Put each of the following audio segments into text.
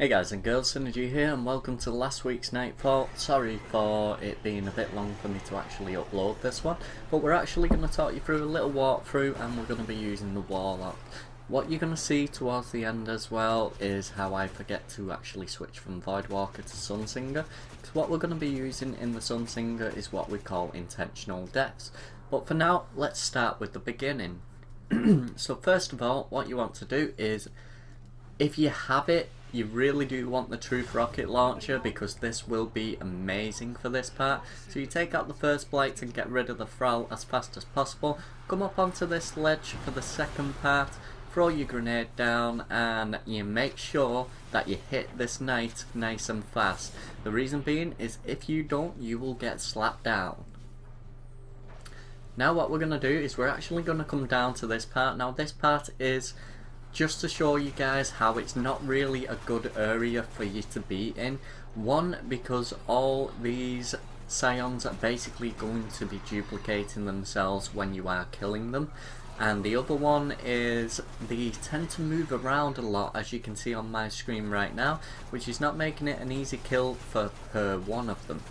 Hey guys and girls, Synergy here and welcome to last week's Nightfall. Sorry for it being a bit long for me to actually upload this one, but we're actually going to talk you through a little walkthrough and we're going to be using the Warlock. What you're going to see towards the end as well is how I forget to actually switch from Voidwalker to Sunsinger, because what we're going to be using in the Sunsinger is what we call intentional deaths. But for now, let's start with the beginning. So first of all, what you want to do is, if you have it, you really do want the Truth Rocket Launcher, because this will be amazing for this part. So you take out the first Blight and get rid of the Thrall as fast as possible. Come up onto this ledge for the second part, throw your grenade down, and you make sure that you hit this knight nice and fast. The reason being is if you don't, you will get slapped down. Now what we're going to do is we're actually going to come down to this part. Now this part is just to show you guys how it's not really a good area for you to be in. One, because all these scions are basically going to be duplicating themselves when you are killing them. And the other one is they tend to move around a lot, as you can see on my screen right now, which is not making it an easy kill for per one of them.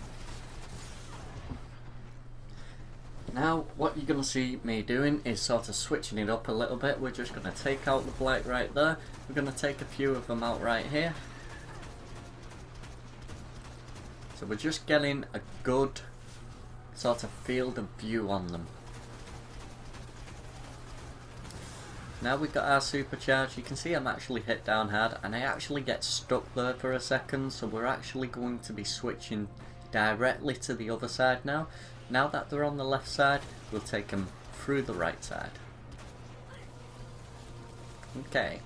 Now what you're going to see me doing is sort of switching it up a little bit. We're just going to take out the Blight right there. We're going to take a few of them out right here. So we're just getting a good sort of field of view on them. Now we've got our supercharge. You can see I'm actually hit down hard and I actually get stuck there for a second. So we're actually going to be switching directly to the other side now. Now that they're on the left side, we'll take them through the right side. Okay,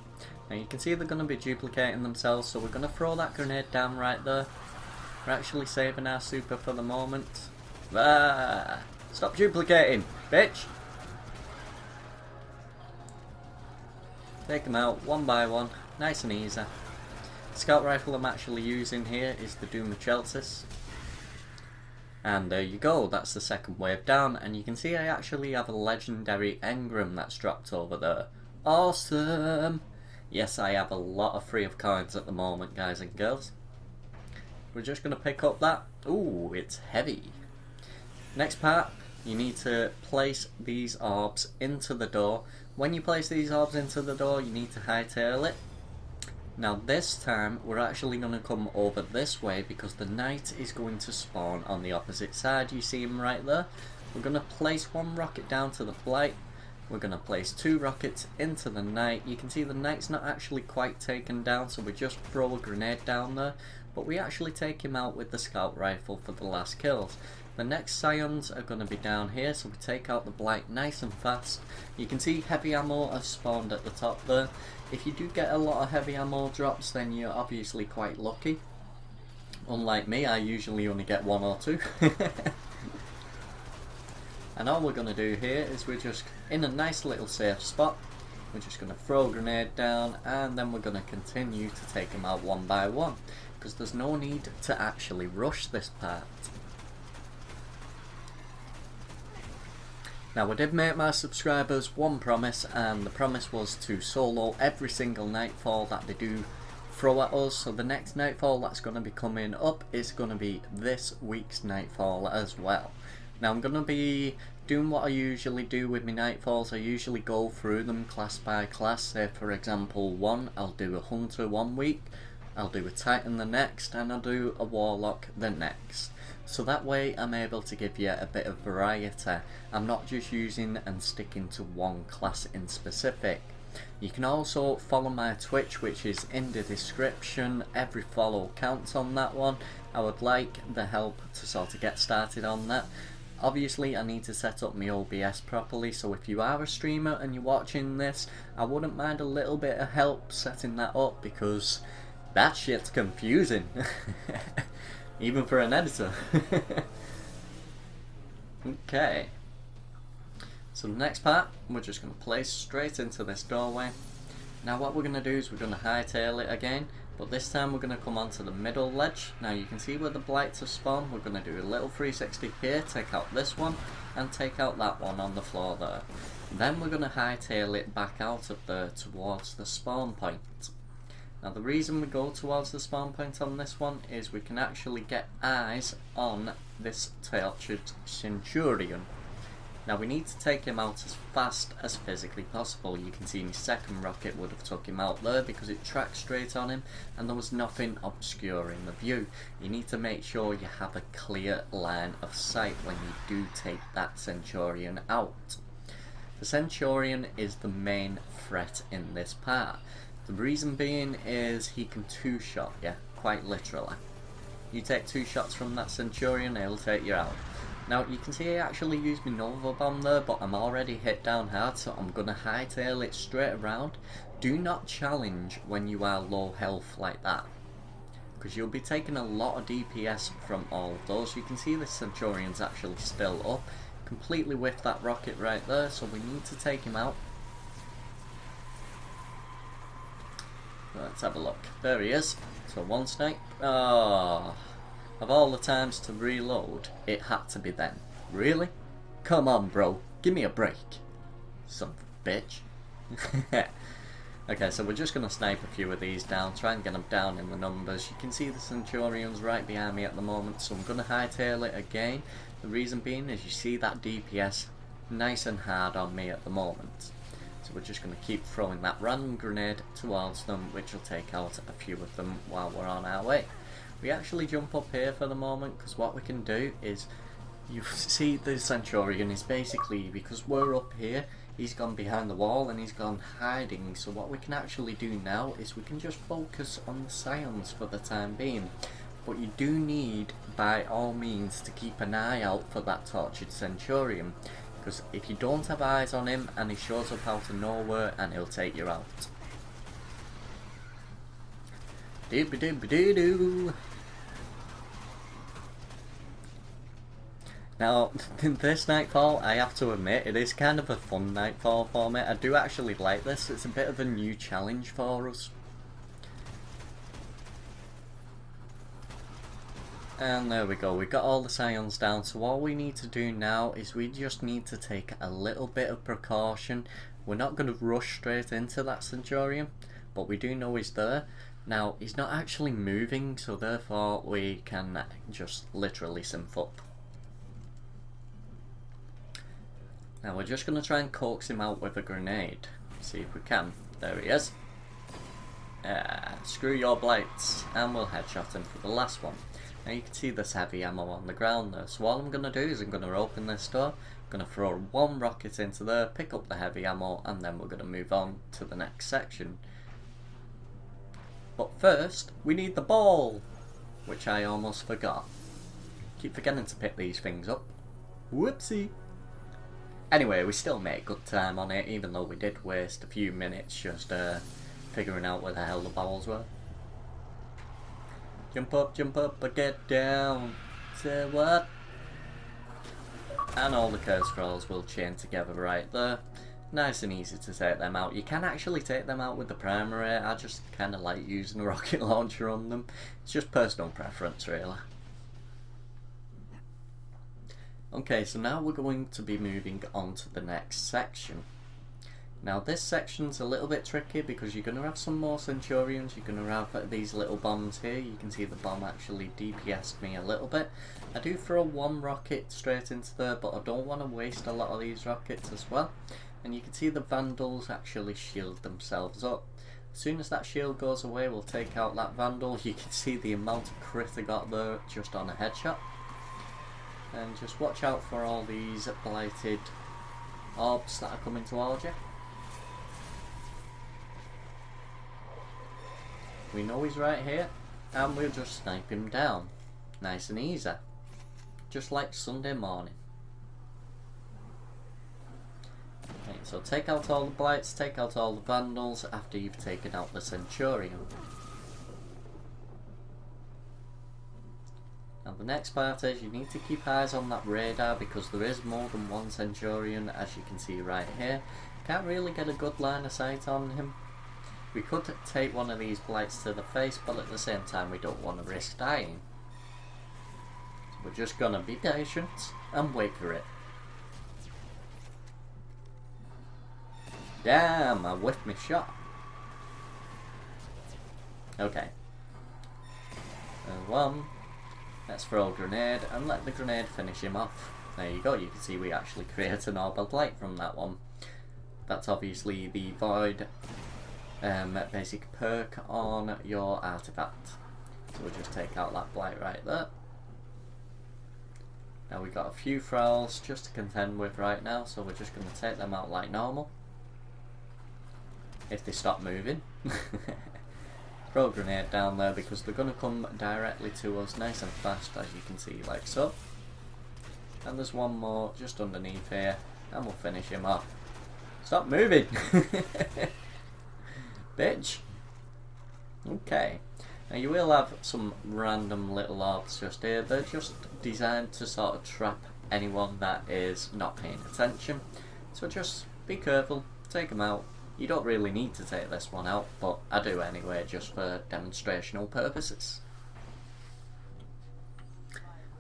now you can see they're going to be duplicating themselves, so we're going to throw that grenade down right there. We're actually saving our super for the moment. Ah, stop duplicating, bitch! Take them out one by one, nice and easy. The scout rifle I'm actually using here is the Blighted Chalice. And there you go, that's the second wave down, and you can see I actually have a legendary engram that's dropped over there. Awesome! Yes, I have a lot of free of coins at the moment, guys and girls. We're just going to pick up that. Ooh, it's heavy. Next part, you need to place these orbs into the door. When you place these orbs into the door, you need to hightail it. Now this time we're actually going to come over this way because the knight is going to spawn on the opposite side. You see him right there. We're going to place one rocket down to the Blight. We're going to place two rockets into the knight. You can see the knight's not actually quite taken down, so we just throw a grenade down there. But we actually take him out with the scout rifle for the last kills. The next scions are going to be down here, so we take out the Blight nice and fast. You can see heavy ammo has spawned at the top there. If you do get a lot of heavy ammo drops, then you're obviously quite lucky. Unlike me, I usually only get one or two. And all we're going to do here is we're just in a nice little safe spot. We're just going to throw a grenade down and then we're going to continue to take them out one by one, because there's no need to actually rush this part. Now I did make my subscribers one promise, and the promise was to solo every single Nightfall that they do throw at us. So the next Nightfall that's going to be coming up is going to be this week's Nightfall as well. Now I'm going to be doing what I usually do with my Nightfalls. I usually go through them class by class. Say for example one, I'll do a Hunter one week, I'll do a Titan the next, and I'll do a Warlock the next. So that way I'm able to give you a bit of variety. I'm not just using and sticking to one class in specific. You can also follow my Twitch, which is in the description. Every follow counts on that one. I would like the help to sort of get started on that. Obviously I need to set up my OBS properly, so if you are a streamer and you're watching this, I wouldn't mind a little bit of help setting that up, because that shit's confusing. Even for an editor. Okay. So the next part, we're just going to place straight into this doorway. Now what we're going to do is we're going to hightail it again, but this time we're going to come onto the middle ledge. Now you can see where the Blights have spawned. We're going to do a little 360 here, take out this one, and take out that one on the floor there. Then we're going to hightail it back out of there towards the spawn point. Now the reason we go towards the spawn point on this one is we can actually get eyes on this tortured Centurion. Now we need to take him out as fast as physically possible. You can see my second rocket would have took him out there because it tracked straight on him and there was nothing obscuring the view. You need to make sure you have a clear line of sight when you do take that Centurion out. The Centurion is the main threat in this part. The reason being is he can two-shot you, quite literally. You take 2 shots from that Centurion, he'll take you out. Now you can see I actually used my Nova Bomb there, but I'm already hit down hard, so I'm going to hightail it straight around. Do not challenge when you are low health like that, because you'll be taking a lot of DPS from all of those. You can see the Centurion's actually still up, completely whiffed that rocket right there, so we need to take him out. Let's have a look. There he is. So 1 snipe. Oh, of all the times to reload, it had to be then. Really? Come on, bro. Give me a break. Son of a bitch. Okay, so we're just going to snipe a few of these down, try and get them down in the numbers. You can see the Centurion's right behind me at the moment, so I'm going to hightail it again. The reason being is you see that DPS nice and hard on me at the moment. So we're just going to keep throwing that random grenade towards them, which will take out a few of them while we're on our way. We actually jump up here for the moment, because what we can do is, you see the Centurion is basically, because we're up here, he's gone behind the wall and he's gone hiding. So what we can actually do now is we can just focus on the Scions for the time being. But you do need, by all means, to keep an eye out for that tortured Centurion. Because if you don't have eyes on him and he shows up out of nowhere, and he'll take you out. Doop-a-doop-a-doo-doo. Now, this Nightfall, I have to admit, it is kind of a fun Nightfall for me. I do actually like this. It's a bit of a new challenge for us. And there we go, we got all the Scions down, so all we need to do now is we just need to take a little bit of precaution. We're not going to rush straight into that Centurion, but we do know he's there. Now, he's not actually moving, so therefore we can just literally synth up. Now we're just going to try and coax him out with a grenade. See if we can. There he is. Screw your blights, and we'll headshot him for the last one. Now you can see this heavy ammo on the ground there, so all I'm going to do is I'm going to open this door, I'm going to throw 1 rocket into there, pick up the heavy ammo, and then we're going to move on to the next section. But first, we need the ball, which I almost forgot. Keep forgetting to pick these things up. Whoopsie! Anyway, we still made good time on it, even though we did waste a few minutes just figuring out where the hell the balls were. Jump up, but get down. Say what? And all the curse scrolls will chain together right there. Nice and easy to take them out. You can actually take them out with the primary. I just kind of like using a rocket launcher on them. It's just personal preference, really. Okay, so now we're going to be moving on to the next section. Now this section's a little bit tricky because you're going to have some more Centurions, you're going to have these little bombs here. You can see the bomb actually DPS'd me a little bit. I do throw 1 rocket straight into there, but I don't want to waste a lot of these rockets as well. And you can see the Vandals actually shield themselves up. As soon as that shield goes away, we'll take out that Vandal. You can see the amount of crit I got there just on a headshot. And just watch out for all these blighted orbs that are coming towards you. We know he's right here, and we'll just snipe him down. Nice and easy. Just like Sunday morning. Okay, so take out all the blights, take out all the Vandals after you've taken out the Centurion. Now the next part is you need to keep eyes on that radar because there is more than 1 Centurion, as you can see right here. Can't really get a good line of sight on him. We could take one of these blights to the face, but at the same time we don't want to risk dying. So we're just gonna be patient and wait for it. Damn, I whiffed my shot. Okay. One. Let's throw a grenade and let the grenade finish him off. There you go, you can see we actually create an orbital blight from that one. That's obviously the void basic perk on your artifact. So we'll just take out that blight right there. Now we've got a few thralls just to contend with right now, so we're just going to take them out like normal. If they stop moving. Throw a grenade down there because they're going to come directly to us nice and fast, as you can see, like so. And there's one more just underneath here, and we'll finish him off. Stop moving! Bitch! Okay. Now you will have some random little orbs just here. They're just designed to sort of trap anyone that is not paying attention. So just be careful, take them out. You don't really need to take this one out, but I do anyway, just for demonstrational purposes.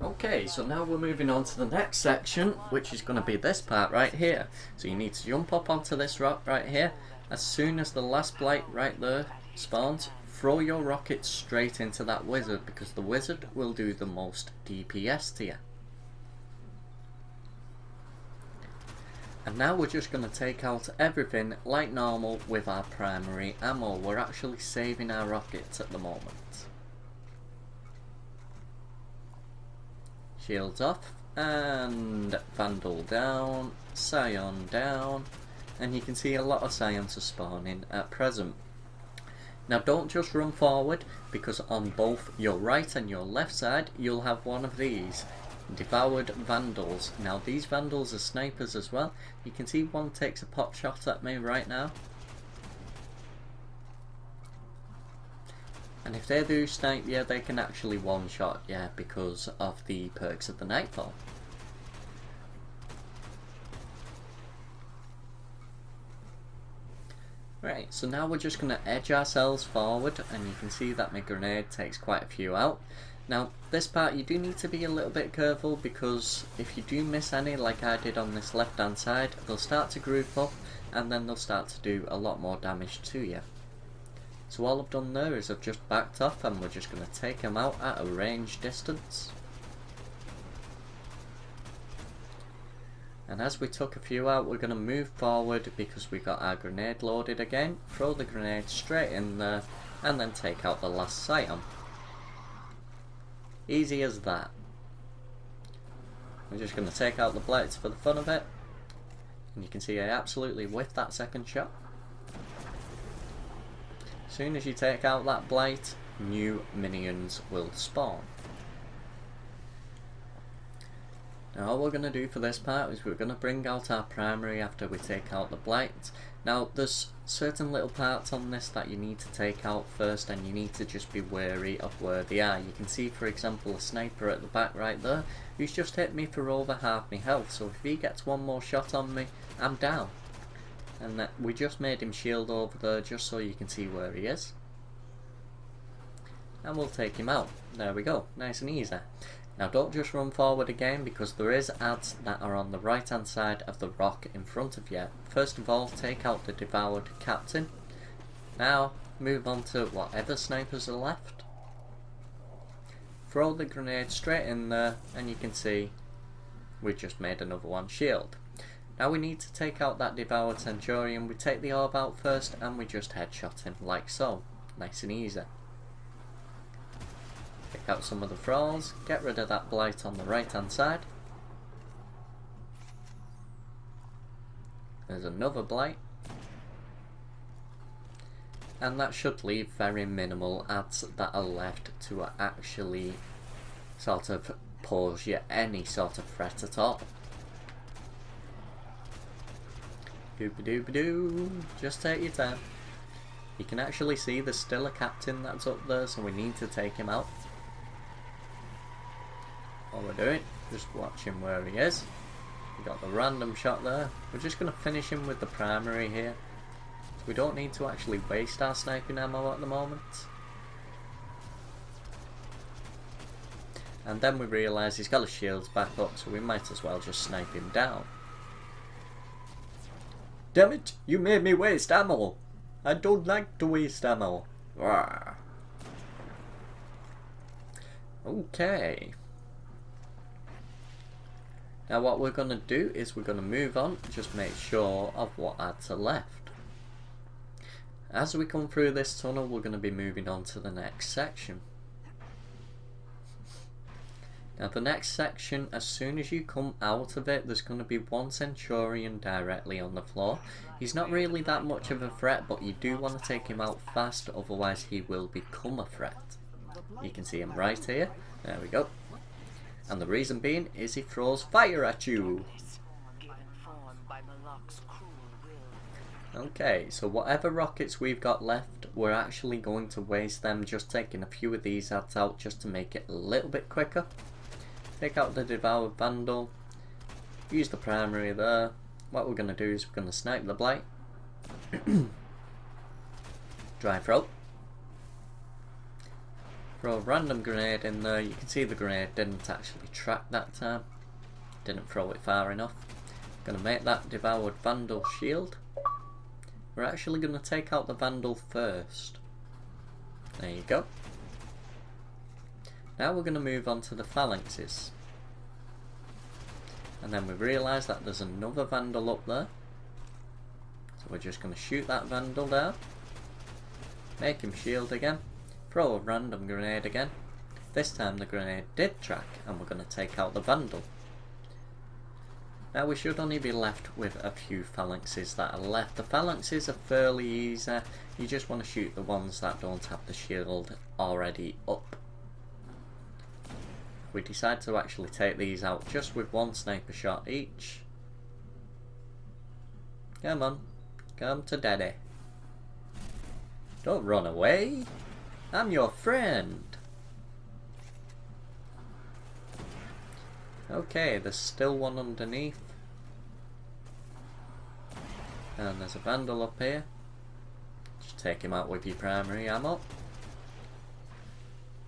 Okay, so now we're moving on to the next section, which is going to be this part right here. So you need to jump up onto this rock right here. As soon as the last blight right there spawns, throw your rocket straight into that wizard, because the wizard will do the most DPS to you. And now we're just going to take out everything like normal with our primary ammo. We're actually saving our rockets at the moment. Shields off, and Vandal down, Scion down, and you can see a lot of Scions are spawning at present. Now don't just run forward, because on both your right and your left side you'll have one of these devoured Vandals. Now these Vandals are snipers as well. You can see one takes a pot shot at me right now. And if they do snipe you, they can actually one-shot you because of the perks of the Nightfall. Right, so now we're just going to edge ourselves forward, and you can see that my grenade takes quite a few out. Now this part you do need to be a little bit careful, because if you do miss any like I did on this left hand side, they'll start to group up and then they'll start to do a lot more damage to you. So all I've done there is I've just backed off, and we're just going to take them out at a range distance. And as we took a few out, we're going to move forward because we got our grenade loaded again. Throw the grenade straight in there and then take out the last Scion. Easy as that. We're just going to take out the blights for the fun of it. And you can see I absolutely whiffed that second shot. As soon as you take out that blight, new minions will spawn. Now all we're going to do for this part is we're going to bring out our primary after we take out the blight. Now there's certain little parts on this that you need to take out first, and you need to just be wary of where they are. You can see for example a sniper at the back right there who's just hit me for over half my health, so if he gets one more shot on me, I'm down. And that we just made him shield over there just so you can see where he is. And we'll take him out. There we go, nice and easy. Now don't just run forward again, because there is ads that are on the right hand side of the rock in front of you. First of all, take out the devoured captain. Now move on to whatever snipers are left. Throw the grenade straight in there, and you can see we just made another one shield. Now we need to take out that devoured centurion. We take the orb out first and we just headshot him like so. Nice and easy. Take out some of the thralls, get rid of that blight on the right hand side. There's another blight. And that should leave very minimal ads that are left to actually sort of pose you any sort of threat at all. Doop-a-doop-a-doo, just take your time. You can actually see there's still a captain that's up there, so we need to take him out. All we're doing, just watching where he is. We got the random shot there. We're just going to finish him with the primary here. So we don't need to actually waste our sniping ammo at the moment. And then we realise he's got his shields back up, so we might as well just snipe him down. Damn it, you made me waste ammo! I don't like to waste ammo. Rawr. Okay. Now what we're going to do is we're going to move on, just make sure of what adds are left. As we come through this tunnel, we're going to be moving on to the next section. Now the next section, as soon as you come out of it, there's going to be one Centurion directly on the floor. He's not really that much of a threat, but you do want to take him out fast, otherwise he will become a threat. You can see him right here. There we go. And the reason being is he throws fire at you. Okay, so whatever rockets we've got left, we're actually going to waste them just taking a few of these ads out just to make it a little bit quicker. Take out the Devoured Vandal, use the primary there. What we're going to do is we're going to snipe the Blight. Dry throw. Throw a random grenade in there. You can see the grenade didn't actually track that time. Didn't throw it far enough. Going to make that Devoured Vandal shield. We're actually going to take out the Vandal first. There you go. Now we're going to move on to the phalanxes. And then we realise that there's another Vandal up there. So we're just going to shoot that Vandal down. Make him shield again. Throw a random grenade again. This time the grenade did track, and we're going to take out the Vandal. Now we should only be left with a few phalanxes that are left. The phalanxes are fairly easy. You just want to shoot the ones that don't have the shield already up. We decide to actually take these out just with one sniper shot each. Come on, come to daddy. Don't run away. I'm your friend. Okay, there's still one underneath. And there's a Vandal up here. Just take him out with your primary ammo.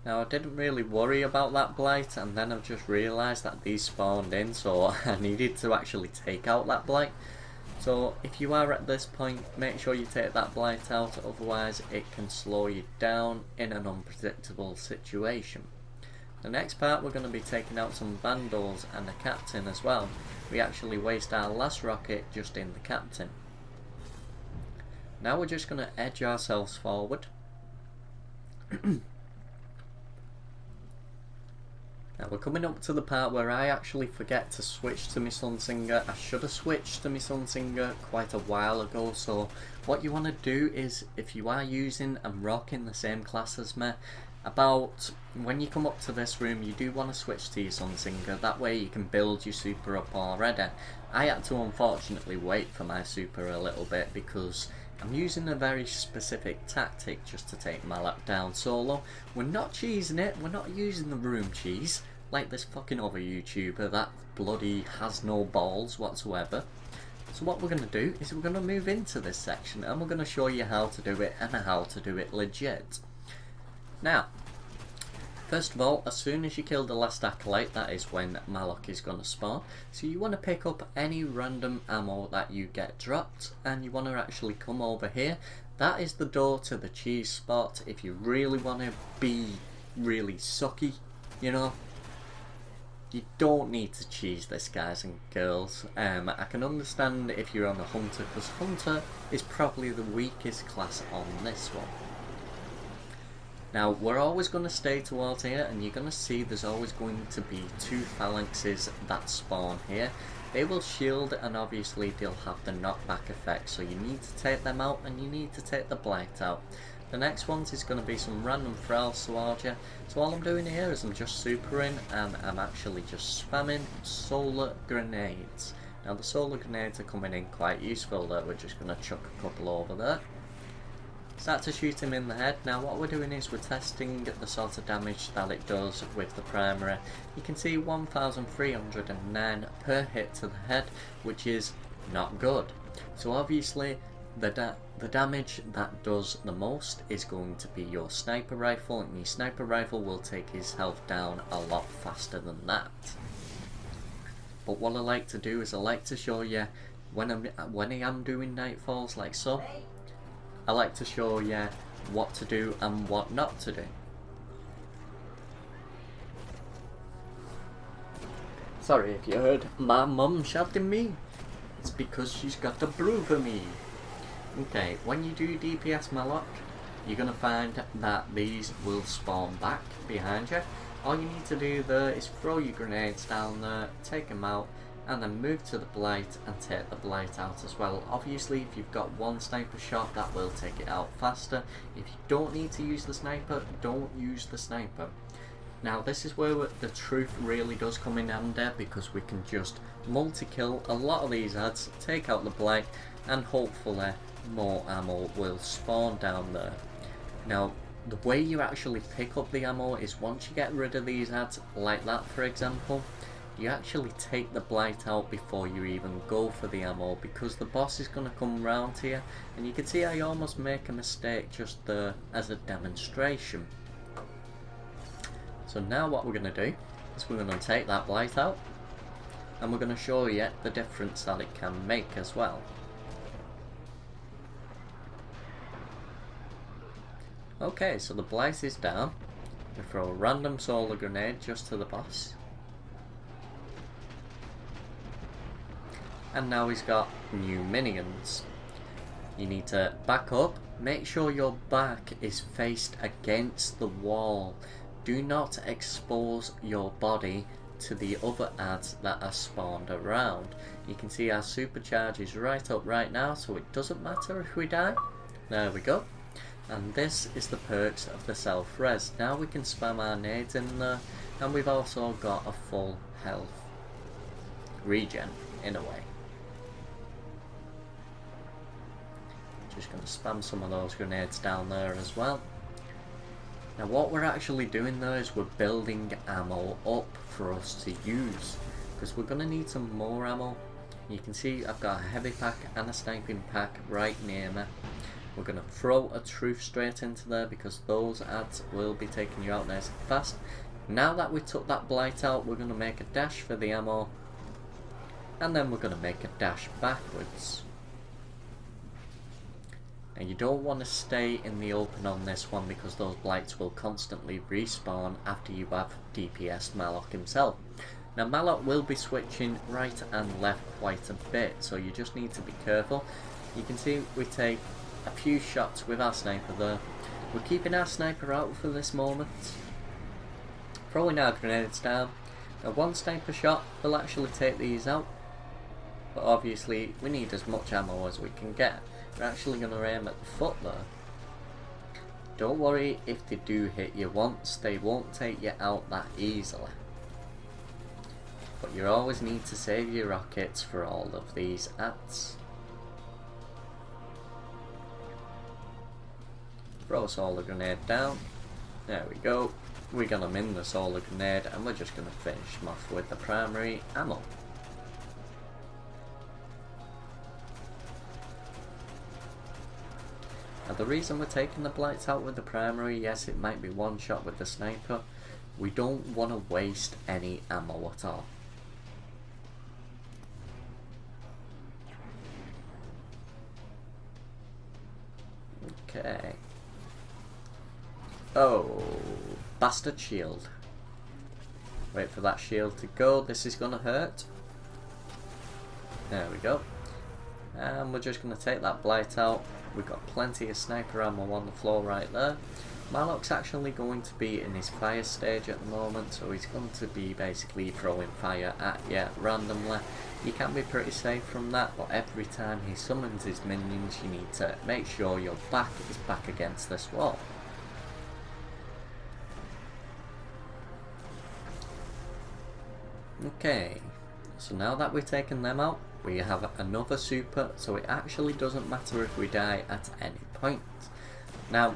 Now I didn't really worry about that Blight, and then I've just realised that these spawned in, so I needed to actually take out that Blight. So if you are at this point, make sure you take that Blight out, otherwise it can slow you down in an unpredictable situation. The next part, we're going to be taking out some Vandals and the Captain as well. We actually waste our last rocket just in the Captain. Now we're just going to edge ourselves forward. Now we're coming up to the part where I actually forget to switch to my Sunsinger. I should have switched to my Sunsinger quite a while ago, so what you want to do is, if you are using and rocking the same class as me, about when you come up to this room, you do want to switch to your Sunsinger. That way you can build your super up already. I had to unfortunately wait for my super a little bit because I'm using a very specific tactic just to take Malok down solo. We're not cheesing it, we're not using the room cheese like this fucking other YouTuber that bloody has no balls whatsoever. So what we're going to do is we're going to move into this section and we're going to show you how to do it and how to do it legit. Now, first of all, as soon as you kill the last acolyte, that is when Malok is going to spawn. So you want to pick up any random ammo that you get dropped, and you want to actually come over here. That is the door to the cheese spot. If you really want to be really sucky, you know, you don't need to cheese this, guys and girls. I can understand if you're on a Hunter, because Hunter is probably the weakest class on this one. Now, we're always going to stay towards here, and you're going to see there's always going to be two phalanxes that spawn here. They will shield, and obviously they'll have the knockback effect, so you need to take them out, and you need to take the Blight out. The next ones is going to be some random thralls towards you. So all I'm doing here is I'm just supering, and I'm actually just spamming solar grenades. Now the solar grenades are coming in quite useful there. We're just going to chuck a couple over there. Start to shoot him in the head. Now what we're doing is we're testing the sort of damage that it does with the primary. You can see 1309 per hit to the head, which is not good. So obviously the damage that does the most is going to be your sniper rifle, and your sniper rifle will take his health down a lot faster than that. But what I like to do is I like to show you when I am doing nightfalls like so, I like to show you what to do and what not to do. Sorry if you heard my mum shouting me. It's because she's got the brew for me. Okay, when you do DPS Malok, you're going to find that these will spawn back behind you. All you need to do there is throw your grenades down there, take them out, and then move to the Blight and take the Blight out as well. Obviously, if you've got one sniper shot, that will take it out faster. If you don't need to use the sniper, don't use the sniper. Now this is where the truth really does come in handy, because we can just multi-kill a lot of these ads, take out the Blight, and hopefully more ammo will spawn down there. Now the way you actually pick up the ammo is once you get rid of these ads, like that for example, you actually take the Blight out before you even go for the ammo, because the boss is going to come round here, and you can see I almost make a mistake just there as a demonstration. So now what we're going to do is we're going to take that Blight out, and we're going to show you the difference that it can make as well. Okay, so the Blight is down. We throw a random solar grenade just to the boss. And now he's got new minions. You need to back up, make sure your back is faced against the wall. Do not expose your body to the other ads that are spawned around. You can see our supercharge is right up right now, so it doesn't matter if we die. There we go. And this is the perks of the self-res. Now we can spam our nades in there, and we've also got a full health regen in a way. Just going to spam some of those grenades down there as well. Now what we're actually doing there is we're building ammo up for us to use, because we're going to need some more ammo. You can see I've got a heavy pack and a sniping pack right near me. We're going to throw a truth straight into there, because those ads will be taking you out nice and fast. Now that we took that Blight out, we're going to make a dash for the ammo, and then we're going to make a dash backwards. Now you don't want to stay in the open on this one, because those Blights will constantly respawn after you have DPS Malok himself. Now Malok will be switching right and left quite a bit, so you just need to be careful. You can see we take a few shots with our sniper there. We're keeping our sniper out for this moment, throwing our grenades down. Now one sniper shot will actually take these out, but obviously we need as much ammo as we can get. We're actually going to aim at the foot there. Don't worry if they do hit you once, they won't take you out that easily. But you always need to save your rockets for all of these ads. Throw a solar grenade down. There we go. We got him in the solar grenade, and we're just going to finish him off with the primary ammo. Now the reason we're taking the Blights out with the primary, yes it might be one shot with the sniper, we don't want to waste any ammo at all. Okay. Oh, bastard shield. Wait for that shield to go, this is going to hurt. There we go. And we're just going to take that Blight out. We've got plenty of sniper ammo on the floor right there. Malok's actually going to be in his fire stage at the moment, so he's going to be basically throwing fire at you randomly. You can be pretty safe from that, but every time he summons his minions you need to make sure your back is back against this wall. Okay, so now that we've taken them out, we have another super, so it actually doesn't matter if we die at any point. Now,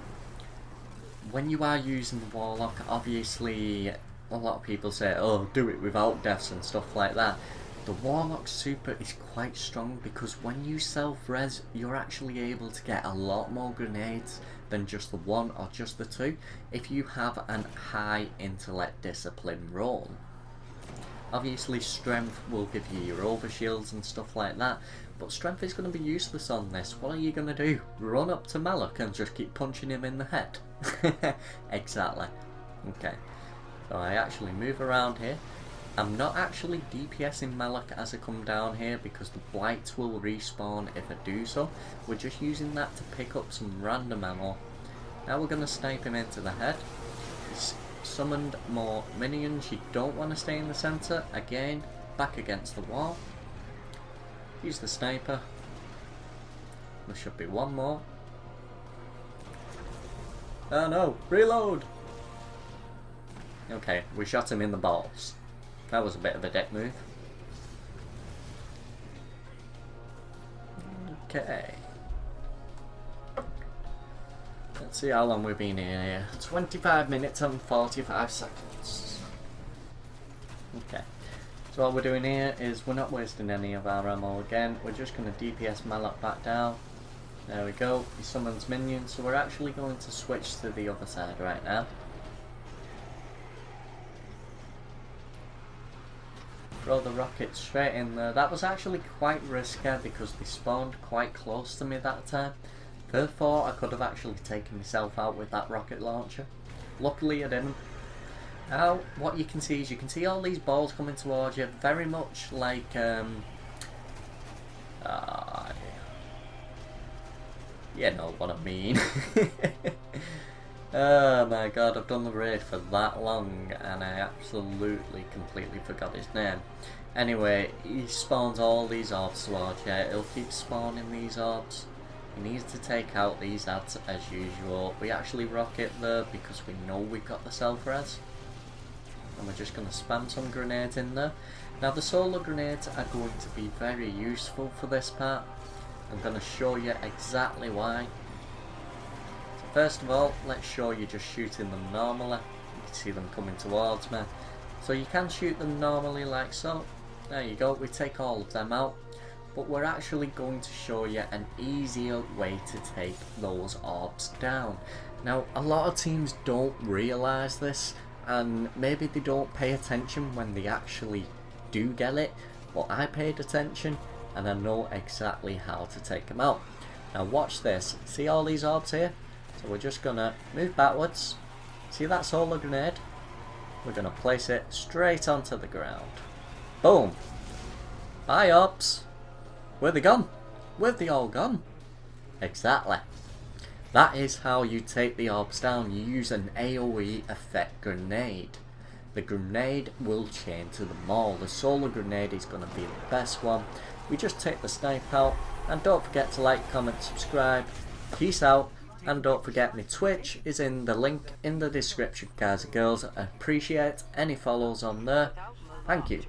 when you are using the Warlock, obviously a lot of people say, oh, do it without deaths and stuff like that. The Warlock super is quite strong, because when you self-res, you're actually able to get a lot more grenades than just the one or just the two, if you have an high intellect discipline roll. Obviously strength will give you your overshields and stuff like that, but strength is going to be useless on this. What are you going to do? Run up to Malok and just keep punching him in the head? Exactly. Okay, so I actually move around here. I'm not actually DPSing Malok as I come down here because the blights will respawn if I do so. We're just using that to pick up some random ammo. Now we're going to snipe him into the head. He's summoned more minions. You don't want to stay in the centre. Again, back against the wall. Use the sniper. There should be one more. Oh no, reload! Okay, we shot him in the balls. That was a bit of a dick move. Okay. Let's see how long we've been here. 25 minutes and 45 seconds. Okay. So what we're doing here is we're not wasting any of our ammo again. We're just going to DPS Malok back down. There we go. He summons minions. So we're actually going to switch to the other side right now. Throw the rocket straight in there. That was actually quite risky because they spawned quite close to me that time. Therefore I could have actually taken myself out with that rocket launcher. Luckily I didn't. Now what you can see is you can see all these balls coming towards you, very much like you know what I mean. Oh my god, I've done the raid for that long and I absolutely completely forgot his name. Anyway, he spawns all these orbs towards you. He'll keep spawning these orbs. He needs to take out these ads as usual. We actually rocket there because we know we've got the self-res. And we're just going to spam some grenades in there. Now the solar grenades are going to be very useful for this part. I'm going to show you exactly why. First of all, let's show you just shooting them normally. You can see them coming towards me. So you can shoot them normally like so. There you go, we take all of them out. But we're actually going to show you an easier way to take those orbs down. Now, a lot of teams don't realise this, and maybe they don't pay attention when they actually do get it. But I paid attention, and I know exactly how to take them out. Now watch this. See all these orbs here? So we're just going to move backwards. See that solar grenade? We're going to place it straight onto the ground. Boom! Bye orbs! Where'd they gone? Where'd they all gone? Exactly. That is how you take the orbs down. You use an AoE effect grenade. The grenade will chain to them all. The solar grenade is going to be the best one. We just take the snipe out. And don't forget to like, comment, subscribe. Peace out. And don't forget, my Twitch is in the link in the description, guys and girls. I appreciate any follows on there. Thank you.